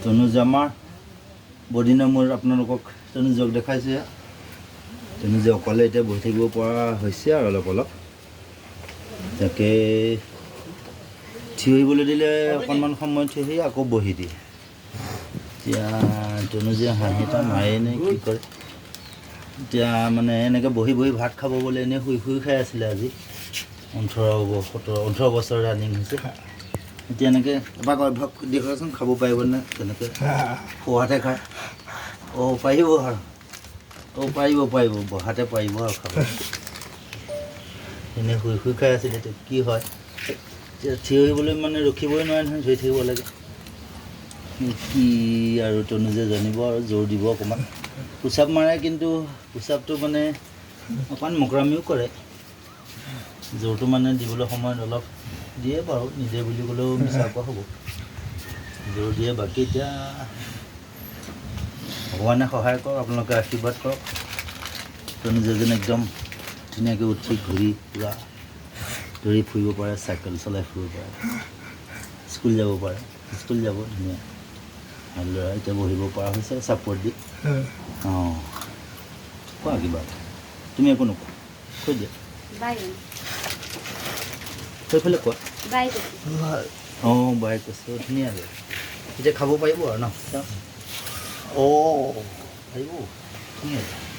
তনুজ আমাৰ বহুদিনৰ মূৰত আপোনালোকক তনুজক দেখাইছে। তনুজে অকলে এতিয়া বহি থাকিব পৰা হৈছে আৰু অলপ অলপ। তাকে থিয় আহিবলৈ দিলে অকণমান সময় থিয় আহি আকৌ বহি দিয়ে। এতিয়া তনুজে হাঁহি এটা মাৰে নে কি কৰে। এতিয়া মানে এনেকৈ বহি বহি ভাত খাব বুলি এনেই শুই শুই খাই আছিলে আজি। 18 বছৰ ৰানিং হৈছে। এতিয়া এনেকৈ এবাৰ অভ্যাস দেখুৱাচোন, খাব পাৰিবনে তেনেকৈ শুৱাতে খায়? অঁ পাৰিব আৰু, অঁ পাৰিব বহাতে পাৰিব আৰু খাব। এনেই শুই শুই খাই আছিলে। এতিয়া কি হয়, এতিয়া থিয় আহিবলৈ মানে ৰখিবই নোৱাৰে নহয়, ধৰি থাকিব লাগে। কি আৰু তনুজে জানিব আৰু জোৰ দিব অকণমান। পোচাপ মাৰে, কিন্তু পোচাপটো মানে অকণমান মকৰামিও কৰে। জোৰটো মানে দিবলৈ সময়ত অলপ দিয়ে বাৰু, নিদিয়ে বুলি ক'লেও মিছা কোৱা হ'ব। জোৰ দিয়ে। বাকী এতিয়া ভগৱানে সহায় কৰক, আপোনালোকে আশীৰ্বাদ কৰক। তনুজে যেন একদম ধুনীয়াকৈ উঠি ঘূৰি পূৰা দৌৰি ফুৰিব পাৰে, চাইকেল চলাই ফুৰিব পাৰে, স্কুল যাব পাৰে। স্কুল যাব ধুনীয়া ভাল ল'ৰা। এতিয়া বহিব পৰা হৈছে ছাপৰ্ট দি। অঁ কোৱা কিবা, তুমি একো নোকোৱা, কৈ দিয়া সেইফালে কোৱা। অঁ বাই কৈছোঁ, ধুনীয়াকৈ এতিয়া খাব পাৰিব আৰু ন? অঁ পাৰিব ধুনীয়াকৈ।